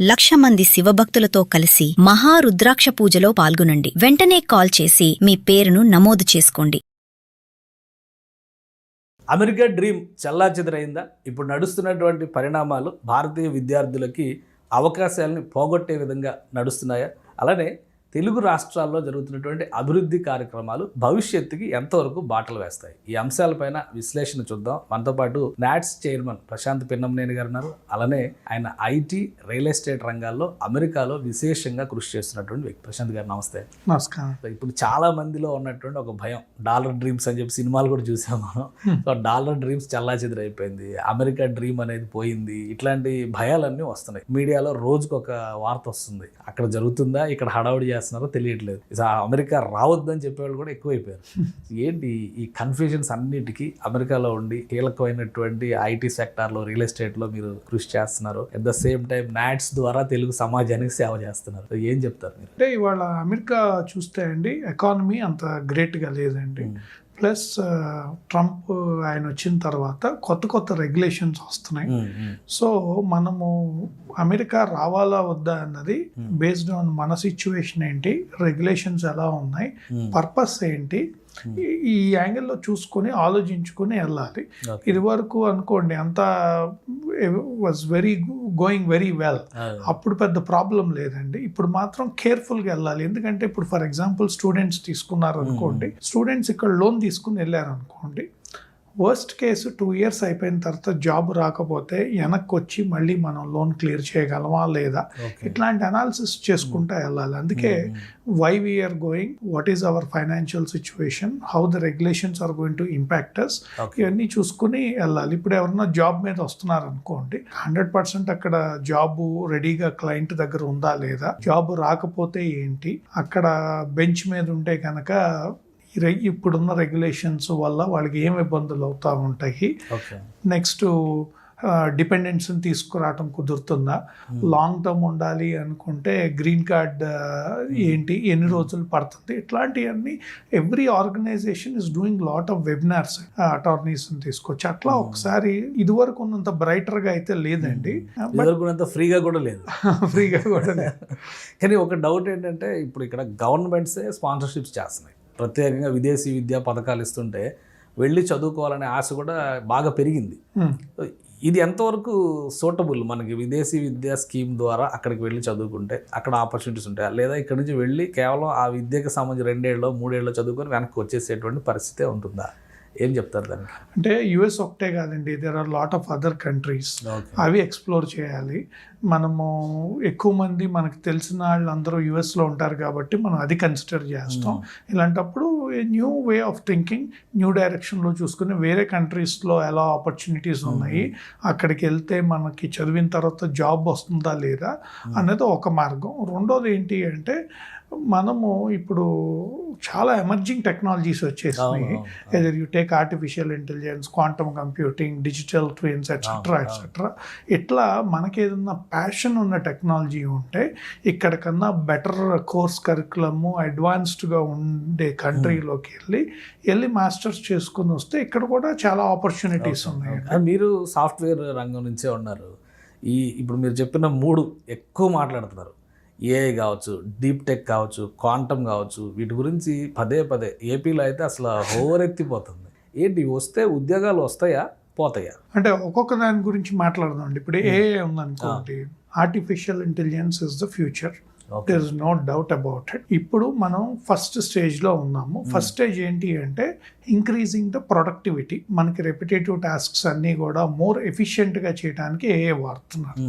1,00,000 మంది శివభక్తులతో కలిసి మహారుద్రాక్ష పూజలో పాల్గొనండి. వెంటనే కాల్ చేసి మీ పేరును నమోదు చేసుకోండి. అమెరికా డ్రీమ్ చెల్లాచెదరైందా? ఇప్పుడు నడుస్తున్నటువంటి పరిణామాలు భారతీయ విద్యార్థులకి అవకాశాలని పోగొట్టే విధంగా నడుస్తున్నాయా? అలానే తెలుగు రాష్ట్రాల్లో జరుగుతున్నటువంటి అభివృద్ధి కార్యక్రమాలు భవిష్యత్తుకి ఎంతవరకు బాటలు వేస్తాయి? ఈ అంశాలపైన విశ్లేషణ చూద్దాం. మనతో పాటు నాట్స్ చైర్మన్ ప్రశాంత్ పిన్నంనేని గారు ఉన్నారు. అలానే ఆయన ఐటీ, రియల్ ఎస్టేట్ రంగాల్లో అమెరికాలో విశేషంగా కృషి చేస్తున్నటువంటి వ్యక్తి. ప్రశాంత్ గారు నమస్తే. నమస్కారం. ఇప్పుడు చాలా మందిలో ఉన్నటువంటి ఒక భయం, డాలర్ డ్రీమ్స్ అని చెప్పి సినిమాలు కూడా చూసాం మనం. సో డాలర్ డ్రీమ్స్ చెల్లాచెదరైపోయింది, అమెరికా డ్రీమ్ అనేది పోయింది, ఇట్లాంటి భయాలన్నీ వస్తున్నాయి. మీడియాలో రోజుకు ఒక వార్త వస్తుంది, అక్కడ జరుగుతుందా, ఇక్కడ హడావుడి చేస్తున్నారో తెలియట్లేదు. అమెరికా రావద్దని చెప్పేవాళ్ళు కూడా ఎక్కువైపోయారు. ఏంటి ఈ కన్ఫ్యూజన్స్ అన్నిటికీ అమెరికాలో ఉండి కీలకమైనటువంటి ఐటీ సెక్టార్లో, రియల్ ఎస్టేట్లో మీరు కృషి చేస్తున్నారు. At the same time NATS ద్వారా తెలుగు సమాజానికి సేవ చేస్తున్నారు. ఏం చెప్తారు మీరు? అంటే ఇవాళ అమెరికా చూస్తే అండి, ఎకానమీ అంత గ్రేట్గా లేదండి. ప్లస్ ట్రంప్ ఆయన వచ్చిన తర్వాత కొత్త రెగ్యులేషన్స్ వస్తున్నాయి. సో మనము అమెరికా రావాలా వద్దా అన్నది బేస్డ్ ఆన్ మన సిచ్యువేషన్ ఏంటి, రెగ్యులేషన్స్ ఎలా ఉన్నాయి, పర్పస్ ఏంటి, ఈ యాంగిల్లో చూసుకొని ఆలోచించుకొని వెళ్ళాలి. ఇది వరకు అనుకోండి అంతా వాజ్ గోయింగ్ వెరీ వెల్, అప్పుడు పెద్ద ప్రాబ్లం లేదండి. ఇప్పుడు మాత్రం కేర్ఫుల్గా వెళ్ళాలి. ఎందుకంటే ఇప్పుడు ఫర్ ఎగ్జాంపుల్ స్టూడెంట్స్ తీసుకున్నారు అనుకోండి, స్టూడెంట్స్ ఇక్కడ లోన్ తీసుకుని వెళ్ళారు అనుకోండి, వర్స్ట్ కేసు 2 years అయిపోయిన తర్వాత జాబ్ రాకపోతే వెనక్కి వచ్చి మళ్ళీ మనం లోన్ క్లియర్ చేయగలమా లేదా, ఇట్లాంటి అనాలిసిస్ చేసుకుంటూ వెళ్ళాలి. అందుకే why we're going, what is our financial situation, how the regulations are going to impact us, ఇవన్నీ చూసుకుని వెళ్ళాలి. ఇప్పుడు ఎవరన్నా జాబ్ మీద వస్తున్నారు అనుకోండి, 100% అక్కడ జాబ్ రెడీగా క్లయింట్ దగ్గర ఉందా లేదా, జాబ్ రాకపోతే ఏంటి, అక్కడ బెంచ్ మీద ఉంటే కనుక ఇప్పుడున్న రెగ్యులేషన్స్ వల్ల వాళ్ళకి ఏం ఇబ్బందులు అవుతూ ఉంటాయి. నెక్స్ట్ డిపెండెన్స్ని తీసుకురావటం కుదురుతుందా, లాంగ్ టర్మ్ ఉండాలి అనుకుంటే గ్రీన్ కార్డ్ ఏంటి, ఎన్ని రోజులు పడుతుంది, ఇట్లాంటివన్నీ every organization is doing lot of webinars, అటార్నీస్ని తీసుకొచ్చి అట్లా ఒకసారి ఇదివరకు ఉన్నంత బ్రైటర్గా అయితే లేదండి, ఫ్రీగా కూడా లేదు. ఫ్రీగా కూడా లేదు. కానీ ఒక డౌట్ ఏంటంటే, ఇప్పుడు ఇక్కడ గవర్నమెంట్సే స్పాన్సర్షిప్స్ చేస్తున్నాయి, ప్రత్యేకంగా విదేశీ విద్యా పథకాలు ఇస్తుంటే వెళ్ళి చదువుకోవాలనే ఆశ కూడా బాగా పెరిగింది. ఇది ఎంతవరకు సూటబుల్? మనకి విదేశీ విద్యా స్కీమ్ ద్వారా అక్కడికి వెళ్ళి చదువుకుంటే అక్కడ ఆపర్చునిటీస్ ఉంటాయా, లేదా ఇక్కడ నుంచి వెళ్ళి కేవలం ఆ విద్యకు సంబంధించి 2 ఏళ్ళలో 3 ఏళ్ళలో చదువుకొని వెనక్కి వచ్చేసేటువంటి పరిస్థితే ఉంటుందా? ఏం చెప్తారు దానికి? అంటే యుఎస్ ఒకటే కాదండి, there are lot of other countries, అవి ఎక్స్ప్లోర్ చేయాలి. మనము ఎక్కువ మంది మనకు తెలిసిన వాళ్ళందరూ యుఎస్లో ఉంటారు కాబట్టి మనం అది కన్సిడర్ చేస్తాం. ఇలాంటప్పుడు new way of thinking, new డైరెక్షన్లో చూసుకుని వేరే కంట్రీస్లో ఎలా ఆపర్చునిటీస్ ఉన్నాయి, అక్కడికి వెళ్తే మనకి చదివిన తర్వాత జాబ్ వస్తుందా లేదా అనేది ఒక మార్గం. రెండోది ఏంటి అంటే, మనము ఇప్పుడు చాలా ఎమర్జింగ్ టెక్నాలజీస్ వచ్చేసినాయి. Either you take artificial intelligence, quantum computing, digital twins etcetera. ఇట్లా మనకేదన్నా ప్యాషన్ ఉన్న టెక్నాలజీ ఉంటే ఇక్కడ కన్నా బెటర్ కోర్స్ కరికులము, అడ్వాన్స్డ్గా ఉండే కంట్రీలోకి వెళ్ళి మాస్టర్స్ చేసుకుని వస్తే ఇక్కడ కూడా చాలా ఆపర్చునిటీస్ ఉన్నాయి. మీరు సాఫ్ట్వేర్ రంగం నుంచే ఉన్నారు, ఇప్పుడు మీరు చెప్పిన 3 ఎక్కువ మాట్లాడుతున్నారు. ఏఐ కావచ్చు, డీప్ టెక్ కావచ్చు, క్వాంటమ్ కావచ్చు, వీటి గురించి పదే ఏపీలో అయితే అసలు హోరెత్తిపోతుంది. ఏంటి వస్తే ఉద్యోగాలు వస్తాయా పోతాయా? అంటే ఒక్కొక్క దాని గురించి మాట్లాడదాం అండి. ఇప్పుడు ఏఐ ఉందనుకోండి, artificial intelligence is the future, there is no doubt about it. ఇప్పుడు మనం ఫస్ట్ స్టేజ్లో ఉన్నాము. ఫస్ట్ స్టేజ్ ఏంటి అంటే ఇంక్రీజింగ్ ద ప్రొడక్టివిటీ. మనకి రెపిటేటివ్ టాస్క్స్ అన్నీ కూడా మోర్ ఎఫిషియెంట్గా చేయడానికి ఏఐ వాడుతున్నారు.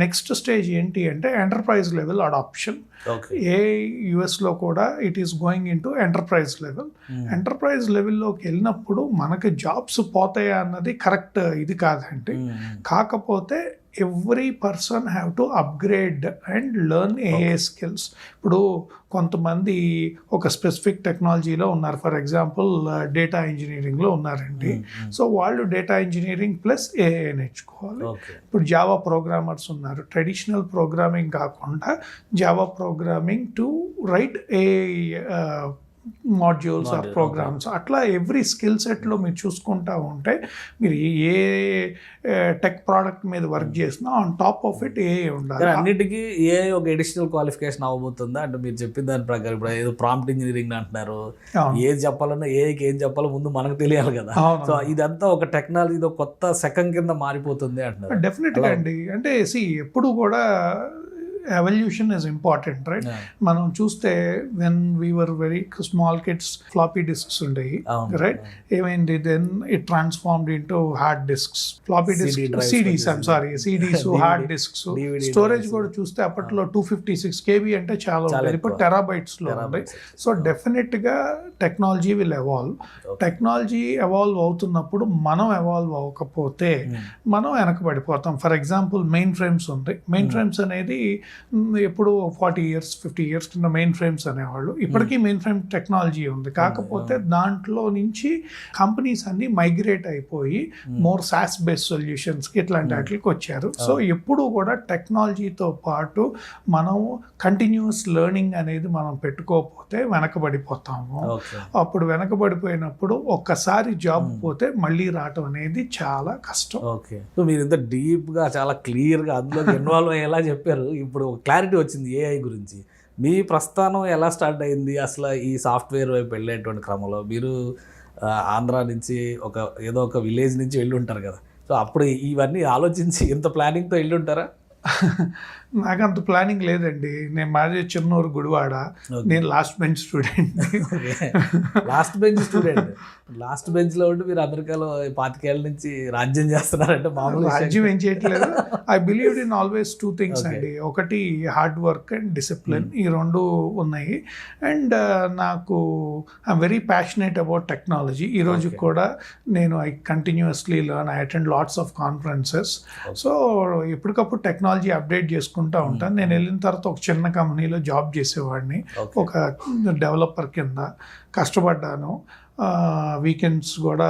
నెక్స్ట్ స్టేజ్ ఏంటి అంటే ఎంటర్ప్రైజ్ లెవెల్ అడాప్షన్. ఏఐ యుఎస్లో కూడా it is going into enterprise level. Enterprise లెవెల్లోకి వెళ్ళినప్పుడు మనకి జాబ్స్ పోతాయా అన్నది కరెక్ట్ ఇది కాదండి. కాకపోతే every person have to upgrade and learn AI skills. ఇప్పుడు కొంతమంది ఒక స్పెసిఫిక్ టెక్నాలజీలో ఉన్నారు, ఫర్ ఎగ్జాంపుల్ డేటా ఇంజనీరింగ్లో ఉన్నారండి. సో వాళ్ళు డేటా ఇంజనీరింగ్ ప్లస్ ఏఐ నేర్చుకోవాలి. ఇప్పుడు జావా ప్రోగ్రామర్స్ ఉన్నారు, ట్రెడిషనల్ ప్రోగ్రామింగ్ కాకుండా Java programming to write AI modules or programs, అట్లా ఎవ్రీ స్కిల్ సెట్లో మీరు చూసుకుంటా ఉంటే మీరు ఏ టెక్ ప్రోడక్ట్ మీద వర్క్ చేసినా ఆన్ టాప్ ఆఫ్ ఇట్ ఏ ఉండాలి. అన్నిటికీ ఏ ఒక ఎడిషనల్ క్వాలిఫికేషన్ అవ్వబోతుందా అంటే మీరు చెప్పిన దాని ప్రకారం ఇప్పుడు ఏదో ప్రాంప్ట్ ఇంజనీరింగ్ అంటున్నారు, ఏది చెప్పాలన్నా ఏకి ఏం చెప్పాలో ముందు మనకు తెలియాలి కదా. సో ఇదంతా ఒక టెక్నాలజీ కొత్త సెకండ్ కింద మారిపోతుంది అంటున్నారు. డెఫినెట్గా అండి. అంటే ఎప్పుడు కూడా ఎవల్యూషన్ ఇస్ ఇంపార్టెంట్, రైట్? మనం చూస్తే when we were very small kids floppy disks ఉండేవి, రైట్? ఏమైంది, then it transformed into hard disks, floppy disk, CDs, I'm sorry, CDs, hard disks. Storage కూడా చూస్తే అప్పట్లో 256 KB అంటే చాలా ఉండేది, ఇప్పుడు టెరాబైట్స్ లో ఉంది. సో డెఫినెట్ గా technology will evolve. Technology evolve అవుతున్నప్పుడు మనం ఎవాల్వ్ అవ్వకపోతే మనం వెనకబడిపోతాం. ఫర్ ఎగ్జాంపుల్ మెయిన్ ఫ్రేమ్స్ ఉంది. మెయిన్ ఫ్రేమ్స్ అనేది ఎప్పుడు 40 years 50 years కింద మెయిన్ ఫ్రేమ్స్ అనేవాళ్ళు. ఇప్పటికీ మెయిన్ ఫ్రేమ్ టెక్నాలజీ ఉంది, కాకపోతే దాంట్లో నుంచి కంపెనీస్ అన్ని మైగ్రేట్ అయిపోయి మోర్ సాస్ బేస్డ్ సొల్యూషన్స్కి ఇట్లాంటి వాటికి వచ్చారు. సో ఎప్పుడు కూడా టెక్నాలజీతో పాటు మనం కంటిన్యూస్ లెర్నింగ్ అనేది మనం పెట్టుకోకపోతే వెనకబడిపోతాము. అప్పుడు వెనకబడిపోయినప్పుడు ఒక్కసారి జాబ్ పోతే మళ్ళీ రావటం అనేది చాలా కష్టం. ఓకే, సో మీరు ఇంత డీప్గా చాలా క్లియర్గా అందులో ఇన్వాల్వ్ అయ్యేలా చెప్పారు. ఇప్పుడు క్లారిటీ వచ్చింది ఏఐ గురించి. మీ ప్రస్థానం ఎలా స్టార్ట్ అయింది అసలు ఈ సాఫ్ట్వేర్ వైపు వెళ్ళేటువంటి క్రమంలో? మీరు ఆంధ్ర నుంచి ఏదో ఒక విలేజ్ నుంచి వెళ్ళి ఉంటారు కదా, సో అప్పుడు ఇవన్నీ ఆలోచించి ఇంత ప్లానింగ్తో వెళ్ళి ఉంటారా? నాకు అంత ప్లానింగ్ లేదండి. నేను మాది చెన్నూరు, గుడివాడ. నేను last bench student. Last bench లో ఉండి మీరు అమెరికాలో 25 ఏళ్ళ నుంచి రాజ్యం చేస్తున్నారంటే మామూలు రాజ్యం ఏం చేయట్లేదు. I believed in always 2 things అండి. ఒకటి హార్డ్ వర్క్ అండ్ డిసిప్లిన్, ఈ రెండు ఉన్నాయి. అండ్ నాకు I'm very passionate about technology. ఈరోజు కూడా నేను I continuously learn, I attend lots of conferences. So ఎప్పటికప్పుడు టెక్నాలజీ అప్డేట్ చేసుకుంటూ ఉంటాను. నేను వెళ్ళిన తర్వాత ఒక చిన్న కంపెనీలో జాబ్ చేసేవాడిని, ఒక డెవలపర్ కింద కష్టపడ్డాను. వీకెండ్స్ కూడా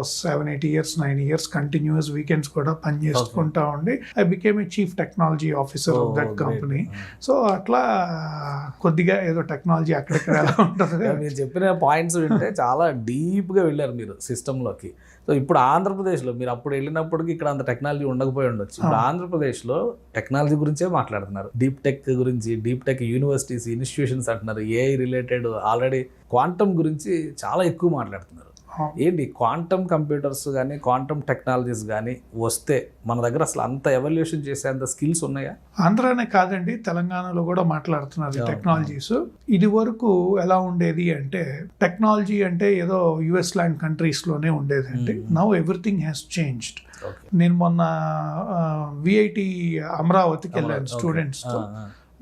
7-8 years 9 years కంటిన్యూస్ వీకెండ్స్ కూడా పని చేసుకుంటా ఉండి I became a chief technology officer of that company. So అట్లా కొద్దిగా ఏదో టెక్నాలజీ అక్కడిక్కడ ఎలా ఉంటుంది. మీరు చెప్పిన పాయింట్స్ వింటే చాలా డీప్గా వెళ్ళారు మీరు సిస్టంలోకి. సో ఇప్పుడు ఆంధ్రప్రదేశ్లో మీరు అప్పుడు వెళ్ళినప్పటికీ ఇక్కడ అంత టెక్నాలజీ ఉండకపోయి ఉండొచ్చు. ఇప్పుడు ఆంధ్రప్రదేశ్లో టెక్నాలజీ గురించే మాట్లాడుతున్నారు. డీప్ టెక్ గురించి, డీప్ టెక్ యూనివర్సిటీస్, ఇన్స్టిట్యూషన్స్ అంటున్నారు. ఏఐ రిలేటెడ్, ఆల్రెడీ క్వాంటమ్ గురించి చాలా ఎక్కువ మాట్లాడుతున్నారు. ఏంటి క్వాంటమ్ కంప్యూటర్స్ కానీ క్వాంటమ్ టెక్నాలజీస్ కానీ వస్తే మన దగ్గర అసలు అంత ఎవల్యూషన్ చేసేంత స్కిల్స్ ఉన్నాయా? ఆంధ్రానే కాదండి, తెలంగాణలో కూడా మాట్లాడుతున్నారు టెక్నాలజీస్. ఇది వరకు ఎలా ఉండేది అంటే టెక్నాలజీ అంటే ఏదో యుఎస్ లాంటి కంట్రీస్లోనే ఉండేదండి. Now everything has changed. నేను మొన్న విఐటి అమరావతికి వెళ్ళాను స్టూడెంట్స్తో.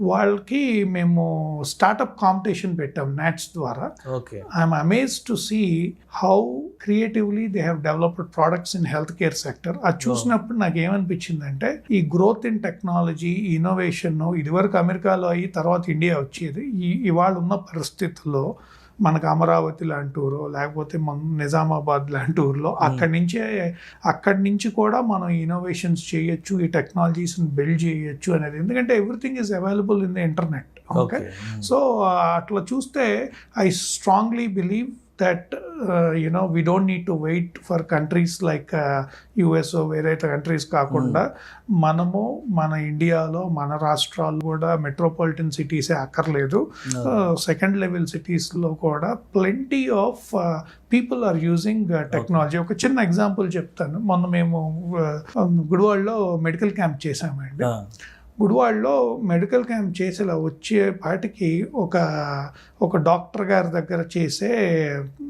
వాళ్ళకి మేము స్టార్టప్ కాంపిటీషన్ పెట్టాం నాట్స్ ద్వారా. I'm amazed to see how creatively they have developed products in health care sector. అది చూసినప్పుడు నాకు ఏమనిపించిందంటే ఈ గ్రోత్ ఇన్ టెక్నాలజీ, ఇన్నోవేషన్ ఇదివరకు అమెరికాలో అయ్యి తర్వాత ఇండియా వచ్చేది. ఇవాళ ఉన్న పరిస్థితుల్లో మనకు అమరావతి లాంటి ఊరు లేకపోతే నిజామాబాద్ లాంటి ఊర్లో అక్కడి నుంచి కూడా మనం ఇన్నోవేషన్స్ చేయొచ్చు, ఈ టెక్నాలజీస్ని బిల్డ్ చేయొచ్చు అనేది. ఎందుకంటే everything is available in the internet. Okay, so అట్లా చూస్తే I strongly believe that we don't need to wait for countries like US వేరే కంట్రీస్ కాకుండా మనము మన ఇండియాలో మన రాష్ట్రాలు కూడా మెట్రోపాలిటన్ సిటీసే అక్కర్లేదు, సెకండ్ లెవెల్ సిటీస్లో కూడా plenty of people are using technology. ఒక చిన్న ఎగ్జాంపుల్ చెప్తాను. మొన్న మేము గుడివాడలో మెడికల్ క్యాంప్ చేసామండి. గుడివాడలో మెడికల్ క్యాంప్ చేసేలా వచ్చేపాటికి ఒక డాక్టర్ గారి దగ్గర చేసే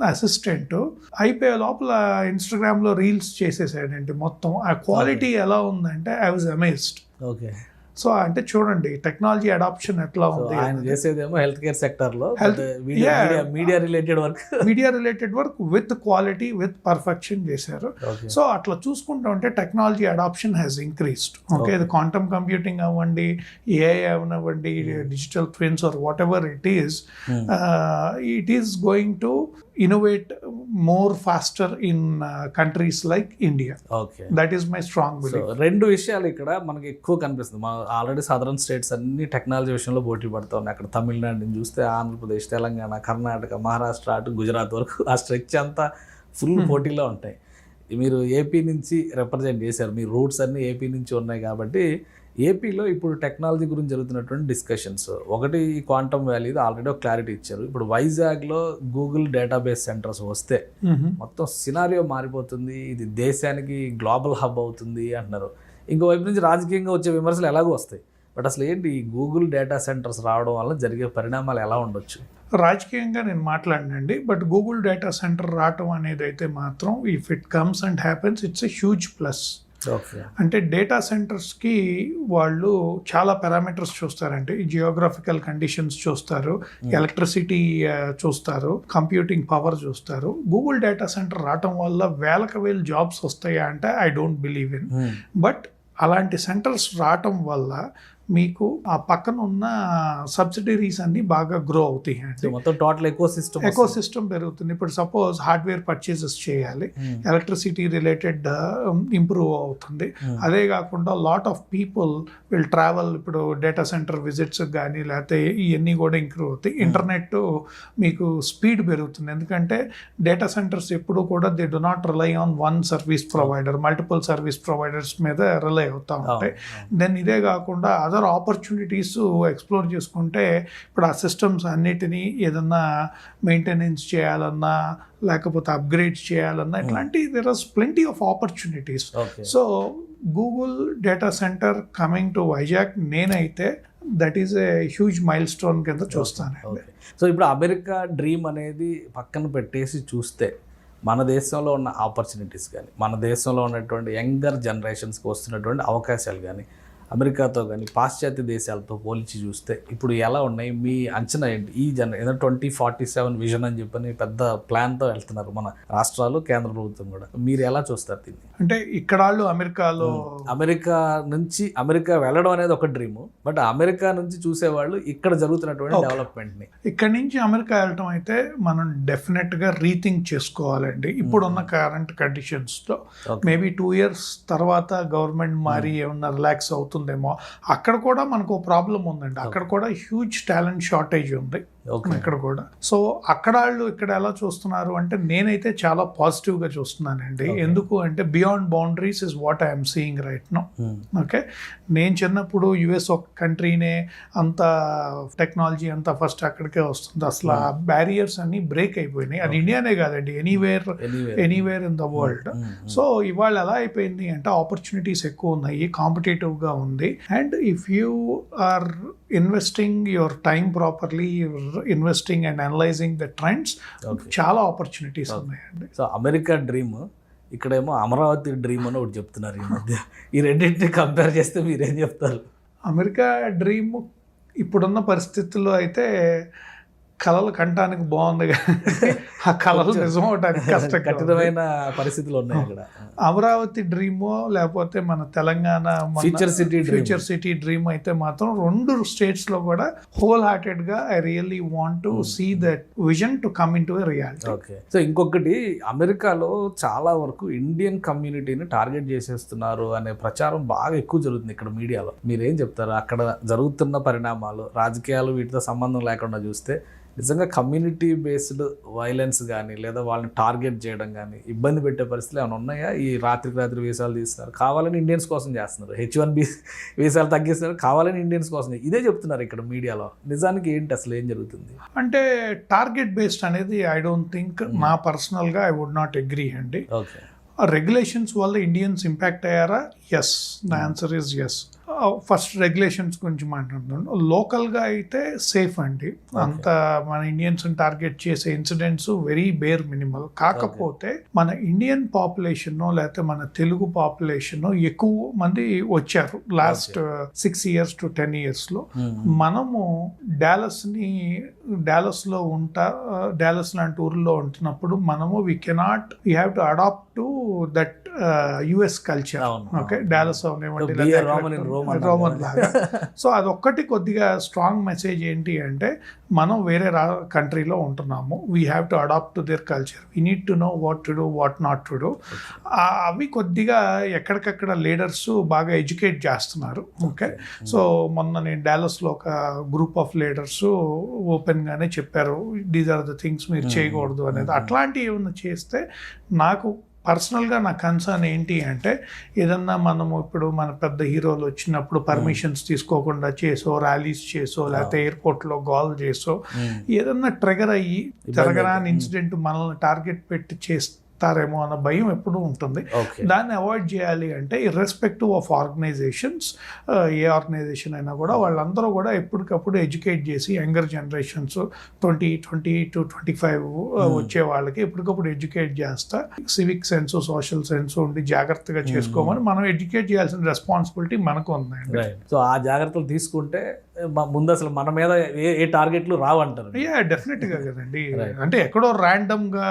అసిస్టెంట్ అయిపోయే లోపల ఇన్స్టాగ్రామ్లో రీల్స్ చేసేసాడండి మొత్తం. ఆ క్వాలిటీ ఎలా ఉందంటే I was amazed. Okay, so అంటే చూడండి టెక్నాలజీ అడాప్షన్ ఎట్లా ఉంది. ఆయన చేసేదేమో హెల్త్ కేర్ సెక్టర్లో media related work with quality with perfection చేశారు. సో అట్లా చూసుకుంటూ ఉంటే technology adoption has increased. Okay, ఇది క్వాంటమ్ కంప్యూటింగ్ అవ్వండి, ఏఐ అవ్వండి, digital twins or whatever it is going to innovate more faster in countries like India. Okay. That is my strong so belief. రెండు విషయాలు ఇక్కడ మనకి ఎక్కువ కనిపిస్తుంది. మన ఆల్రెడీ సదరన్ స్టేట్స్ అన్ని టెక్నాలజీ విషయంలో పోటీ పడుతూ ఉన్నాయి. అక్కడ తమిళనాడుని చూస్తే ఆంధ్రప్రదేశ్, తెలంగాణ, కర్ణాటక, మహారాష్ట్ర అటు గుజరాత్ వరకు ఆ స్ట్రెచ్ అంతా ఫుల్ పోటీలో ఉంటాయి. మీరు ఏపీ నుంచి రిప్రజెంట్ చేశారు, మీ రూట్స్ అన్నీ ఏపీ నుంచి ఉన్నాయి కాబట్టి ఏపీలో ఇప్పుడు టెక్నాలజీ గురించి జరుగుతున్నటువంటి డిస్కషన్స్ ఒకటి క్వాంటమ్ వ్యాలీది ఆల్రెడీ ఒక క్లారిటీ ఇచ్చారు. ఇప్పుడు వైజాగ్లో గూగుల్ డేటాబేస్ సెంటర్స్ వస్తే మొత్తం సినారియో మారిపోతుంది, ఇది దేశానికి గ్లోబల్ హబ్ అవుతుంది అంటున్నారు. ఇంకోవైపు నుంచి రాజకీయంగా వచ్చే విమర్శలు ఎలాగో వస్తాయి. బట్ అసలు ఏంటి ఈ గూగుల్ డేటా సెంటర్స్ రావడం వల్ల జరిగే పరిణామాలు ఎలా ఉండొచ్చు? రాజకీయంగా నేను మాట్లాడినండి, బట్ గూగుల్ డేటా సెంటర్ రావటం అనేది అయితే మాత్రం if it comes and happens it's a huge plus. అంటే డేటా సెంటర్స్కి వాళ్ళు చాలా పారామీటర్స్ చూస్తారంటే జియోగ్రఫికల్ కండిషన్స్ చూస్తారు, ఎలక్ట్రిసిటీ చూస్తారు, కంప్యూటింగ్ పవర్ చూస్తారు. గూగుల్ డేటా సెంటర్ రావటం వల్ల వేలకు వేలు జాబ్స్ వస్తాయా అంటే I don't believe in. But అలాంటి సెంటర్స్ రావటం వల్ల మీకు ఆ పక్కన ఉన్న సబ్సిడరీస్ అన్ని బాగా గ్రో అవుతాయి అండి. మొత్తం టోటల్ ఎకో సిస్టమ్ పెరుగుతుంది. ఇప్పుడు సపోజ్ హార్డ్వేర్ పర్చేసెస్ చేయాలి, ఎలక్ట్రిసిటీ రిలేటెడ్ ఇంప్రూవ్ అవుతుంది. అదే కాకుండా lot of people will travel. ఇప్పుడు డేటా సెంటర్ విజిట్స్ కానీ లేకపోతే ఇవన్నీ కూడా ఇంప్రూవ్ అవుతాయి. ఇంటర్నెట్ మీకు స్పీడ్ పెరుగుతుంది, ఎందుకంటే డేటా సెంటర్స్ ఎప్పుడు కూడా they do not rely on one service provider, multiple service providers మీద రిలై అవుతూ ఉంటాయి. దెన్ ఇదే కాకుండా అదర్ ఆపర్చునిటీస్ ఎక్స్ప్లోర్ చేసుకుంటే ఇప్పుడు ఆ సిస్టమ్స్ అన్నిటినీ ఏదన్నా మెయింటెనెన్స్ చేయాలన్నా లేకపోతే అప్గ్రేడ్ చేయాలన్నా ఇట్లాంటి there are plenty of opportunities. So Google data center coming to Vizag నేనైతే that is a huge milestone కింద చూస్తానండి. సో ఇప్పుడు అమెరికా డ్రీమ్ అనేది పక్కన పెట్టేసి చూస్తే మన దేశంలో ఉన్న ఆపర్చునిటీస్ కానీ, మన దేశంలో ఉన్నటువంటి యంగర్ జనరేషన్స్కి వస్తున్నటువంటి అవకాశాలు కానీ అమెరికాతో కానీ పాశ్చాత్య దేశాలతో పోల్చి చూస్తే ఇప్పుడు ఎలా ఉన్నాయి? మీ అంచనా ఏంటి? ఈ ఏదో 2047 విజన్ అని చెప్పని పెద్ద ప్లాన్తో వెళ్తున్నారు మన రాష్ట్రాలు, కేంద్ర ప్రభుత్వం కూడా. మీరు ఎలా చూస్తారు దీన్ని? అంటే ఇక్కడ వాళ్ళు అమెరికా వెళ్ళడం అనేది ఒక డ్రీమ్, బట్ అమెరికా నుంచి చూసేవాళ్ళు ఇక్కడ జరుగుతున్నటువంటి డెవలప్మెంట్ని. ఇక్కడ నుంచి అమెరికా వెళ్ళటం అయితే మనం డెఫినెట్గా రీథింక్ చేసుకోవాలండి. ఇప్పుడున్న కరెంట్ కండిషన్స్లో మేబీ 2 years తర్వాత గవర్నమెంట్ మారి ఏమన్నా రిలాక్స్ అవుతుంది ఏమో. అక్కడ కూడా మనకు ప్రాబ్లం ఉందండి, అక్కడ కూడా హ్యూజ్ టాలెంట్ షార్టేజ్ ఉంది ఇక్కడ కూడా. సో అక్కడ వాళ్ళు ఇక్కడ ఎలా చూస్తున్నారు అంటే నేనైతే చాలా పాజిటివ్గా చూస్తున్నానండి. ఎందుకు అంటే beyond boundaries is what I'm seeing right now. Okay, నేను చిన్నప్పుడు యుఎస్ ఒక కంట్రీనే అంత టెక్నాలజీ అంతా ఫస్ట్ అక్కడికే వస్తుంది, అసలు ఆ బ్యారియర్స్ అన్ని బ్రేక్ అయిపోయినాయి. అది ఇండియానే కాదండి, anywhere in the world. So ఇవాళ ఎలా అయిపోయింది అంటే ఆపర్చునిటీస్ ఎక్కువ ఉన్నాయి, కాంపిటేటివ్గా ఉంది. And if you are investing your time properly, investing and analysing the trends, చాలా ఆపర్చునిటీస్ ఉన్నాయండి. సో అమెరికా డ్రీమ్, ఇక్కడేమో అమరావతి డ్రీమ్ అని ఒకటి చెప్తున్నారు ఈ మధ్య. ఈ రెండింటిని కంపేర్ చేస్తే మీరేం చెప్తారు? అమెరికా డ్రీమ్ ఇప్పుడున్న పరిస్థితుల్లో అయితే కళలు కంటానికి బాగుంది కానీ ఆ కళలు నిజం అవడానికి కష్టం, కఠినమైన పరిస్థితులు ఉన్నాయి అక్కడ. అమరావతి డ్రీమో లేకపోతే మన తెలంగాణ ఫ్యూచర్ సిటీ డ్రీమ్ అయితే మాత్రం 2 స్టేట్స్లో కూడా హోల్ హార్టెడ్గా I really want to see that vision to come into a reality. Okay, so ఇంకొకటి అమెరికాలో చాలా వరకు ఇండియన్ కమ్యూనిటీని టార్గెట్ చేసేస్తున్నారు అనే ప్రచారం బాగా ఎక్కువ జరుగుతుంది ఇక్కడ మీడియాలో. మీరేం చెప్తారు? అక్కడ జరుగుతున్న పరిణామాలు, రాజకీయాలు వీటితో సంబంధం లేకుండా చూస్తే నిజంగా కమ్యూనిటీ బేస్డ్ వైలెన్స్ కానీ లేదా వాళ్ళని టార్గెట్ చేయడం కానీ ఇబ్బంది పెట్టే పరిస్థితులు ఏమైనా ఉన్నాయా? ఈ రాత్రి వీసాలు తీస్తున్నారు, కావాలని ఇండియన్స్ కోసం చేస్తున్నారు, H1B వీసాలు తగ్గిస్తున్నారు, కావాలని ఇండియన్స్ కోసం, ఇదే చెప్తున్నారు ఇక్కడ మీడియాలో. నిజానికి ఏంటి అసలు ఏం జరుగుతుంది? అంటే టార్గెట్ బేస్డ్ అనేది ఐ డోంట్ థింక్, నా పర్సనల్గా ఐ వుడ్ నాట్ అగ్రీ అండి. ఓకే, రెగ్యులేషన్స్ వల్ల ఇండియన్స్ ఇంపాక్ట్ అయ్యారా? Yes, the answer is yes. First regulations గురించి మాట్లాడుతున్నాం. లోకల్గా అయితే సేఫ్ అండి, అంత మన ఇండియన్స్ని టార్గెట్ చేసే ఇన్సిడెంట్స్ వెరీ బేర్ మినిమల్. కాకపోతే మన ఇండియన్ పాపులేషన్ లేకపోతే మన తెలుగు పాపులేషన్ ఎక్కువ మంది వచ్చారు లాస్ట్ 6 years to 10 years లో. మనము డాలస్ లాంటి ఊర్లో ఉంటున్నప్పుడు మనము we have to adapt to that US culture. అవును, ఓకే, అవును. డాలస్ అవనివ్వండి, Be a Roman in Rome అన్నారు రోమన్ కదా. లాగా. సో అదొక్కటి కొద్దిగా స్ట్రాంగ్ మెసేజ్ ఏంటి అంటే మనం వేరే కంట్రీలో ఉంటున్నాము, we have to adapt to their culture, we need to know what to do what not to do. అవి కొద్దిగా ఎక్కడికక్కడ లీడర్స్ బాగా ఎడ్యుకేట్ చేస్తున్నారు. ఓకే, సో మొన్న నేను డాలస్లో ఒక గ్రూప్ ఆఫ్ లీడర్స్ ఓపెన్గానే చెప్పారు, దీస్ ఆర్ ద థింగ్స్ మీరు చేయకూడదు అనేది. అట్లాంటివి ఏమన్నా చేస్తే నాకు పర్సనల్గా నా కన్సర్న్ ఏంటి అంటే, ఏదన్నా మనము ఇప్పుడు మన పెద్ద హీరోలు వచ్చినప్పుడు పర్మిషన్స్ తీసుకోకుండా చేసో, ర్యాలీస్ చేసో, లేకపోతే ఎయిర్పోర్ట్లో గోల్ చేసో, ఏదన్నా ట్రిగర్ అయ్యి జరగరాని ఇన్సిడెంట్ మనల్ని టార్గెట్ పెట్టి చేస్తారేమో అన్న భయం ఎప్పుడూ ఉంటుంది. దాన్ని అవాయిడ్ చేయాలి అంటే ఇర్రెస్పెక్టివ్ ఆఫ్ ఆర్గనైజేషన్స్, ఏ ఆర్గనైజేషన్ అయినా కూడా వాళ్ళందరూ కూడా ఎప్పటికప్పుడు ఎడ్యుకేట్ చేసి యంగర్ జనరేషన్స్ 20 to 25 వచ్చే వాళ్ళకి ఎప్పటికప్పుడు ఎడ్యుకేట్ చేస్తా, సివిక్ సెన్స్ సోషల్ సెన్స్ ఉండి జాగ్రత్తగా చేసుకోమని మనం ఎడ్యుకేట్ చేయాల్సిన రెస్పాన్సిబిలిటీ మనకు ఉందండి. సో ఆ జాగ్రత్తలు తీసుకుంటే ముందు అసలు మన మీద ఏ టార్గెట్లు రావంటారు. డెఫినెట్గా కదండి. అంటే ఎక్కడో ర్యాండమ్ గా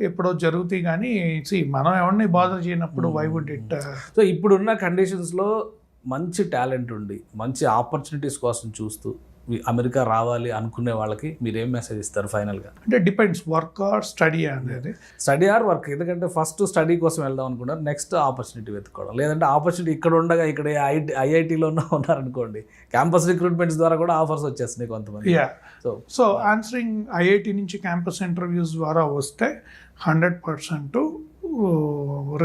ఎప్పుడో జరుగుతాయి కానీ మనం ఎవరిని బాధ చేయనప్పుడు వై వుడ్ ఇట్. సో ఇప్పుడున్న కండిషన్స్లో మంచి టాలెంట్ ఉండి మంచి ఆపర్చునిటీస్ కోసం చూస్తూ అమెరికా రావాలి అనుకునే వాళ్ళకి మీరు ఏం మెసేజ్ ఇస్తారు ఫైనల్గా? అంటే డిపెండ్స్, వర్క్ ఆర్ స్టడీ అనేది. Study or work. ఎందుకంటే ఫస్ట్ స్టడీ కోసం వెళ్దాం అనుకున్నారు, నెక్స్ట్ ఆపర్చునిటీ వెతుక్కోవడం. లేదంటే ఆపర్చునిటీ ఇక్కడ ఉండగా ఇక్కడ ఐఐటీలో ఉన్నారనుకోండి, క్యాంపస్ రిక్రూట్మెంట్స్ ద్వారా కూడా ఆఫర్స్ వచ్చేస్తున్నాయి కొంతమంది. సో ఆన్సరింగ్ ఐఐటి నుంచి క్యాంపస్ ఇంటర్వ్యూస్ ద్వారా వస్తే 100%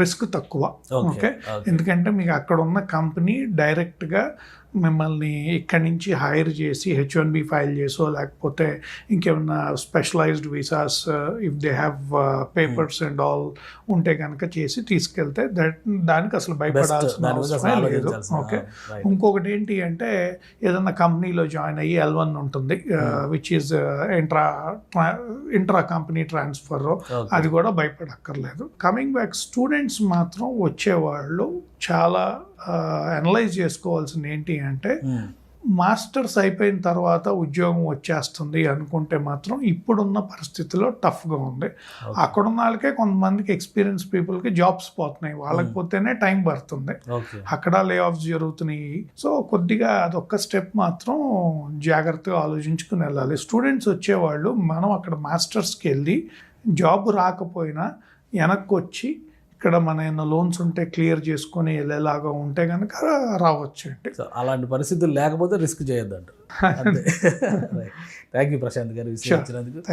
రిస్క్ తక్కువ. ఓకే, ఎందుకంటే మీకు అక్కడ ఉన్న కంపెనీ డైరెక్ట్గా మిమ్మల్ని ఇక్కడి నుంచి హైర్ చేసి H1B ఫైల్ చేసో, లేకపోతే ఇంకేమన్నా specialised visas if they have papers and all ఉంటే కనుక చేసి తీసుకెళ్తే దానికి అసలు భయపడాల్సిన అవసరమే లేదు. ఓకే, ఇంకొకటి ఏంటి అంటే ఏదన్నా కంపెనీలో జాయిన్ అయ్యి L1 ఉంటుంది, which is intra company transfer, అది కూడా భయపడక్కర్లేదు. కమింగ్ బ్యాక్, స్టూడెంట్స్ మాత్రం వచ్చేవాళ్ళు చాలా అనలైజ్ చేసుకోవాల్సింది ఏంటి అంటే, మాస్టర్స్ అయిపోయిన తర్వాత ఉద్యోగం వచ్చేస్తుంది అనుకుంటే మాత్రం ఇప్పుడున్న పరిస్థితిలో టఫ్గా ఉంది. అక్కడున్న వాళ్ళకే కొంతమందికి ఎక్స్పీరియన్స్ పీపుల్కి జాబ్స్ పోతున్నాయి, వాళ్ళకి పోతేనే టైం పడుతుంది, అక్కడ లే ఆఫ్స్ జరుగుతున్నాయి. సో కొద్దిగా అదొక్క స్టెప్ మాత్రం జాగ్రత్తగా ఆలోచించుకుని వెళ్ళాలి. స్టూడెంట్స్ వచ్చేవాళ్ళు మనం అక్కడ మాస్టర్స్కి వెళ్ళి జాబ్ రాకపోయినా వెనక్కి వచ్చి ఇక్కడ మన ఏమైనా లోన్స్ ఉంటే క్లియర్ చేసుకొని వెళ్ళేలాగా ఉంటే కనుక రావచ్చు అండి. అలాంటి పరిస్థితులు లేకపోతే రిస్క్ చేయొద్దంట. థ్యాంక్ యూ ప్రశాంత్ గారు విశ్లేషించినందుకు.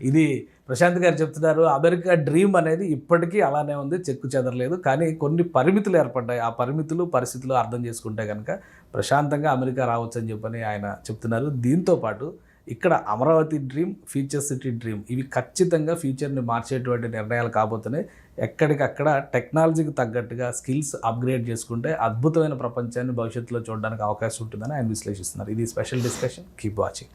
ఇది ప్రశాంత్ గారు చెప్తున్నారు, అమెరికా డ్రీమ్ అనేది ఇప్పటికీ అలానే ఉంది, చెక్కు చెదరలేదు. కానీ కొన్ని పరిమితులు ఏర్పడ్డాయి, ఆ పరిమితులు పరిస్థితులు అర్థం చేసుకుంటే కనుక ప్రశాంతంగా అమెరికా రావచ్చు అని చెప్పని ఆయన చెప్తున్నారు. దీంతో పాటు ఇక్కడ Amaravati dream, future city dream, ఇవి ఖచ్చితంగా ఫ్యూచర్ని మార్చేటువంటి నిర్ణయాలు కాబోతున్నాయి. ఎక్కడికక్కడ టెక్నాలజీకి తగ్గట్టుగా స్కిల్స్ అప్గ్రేడ్ చేసుకుంటే అద్భుతమైన ప్రపంచాన్ని భవిష్యత్తులో చూడడానికి అవకాశం ఉంటుందని ఆయన విశ్లేషిస్తున్నారు. ఇది స్పెషల్ డిస్కషన్. Keep watching.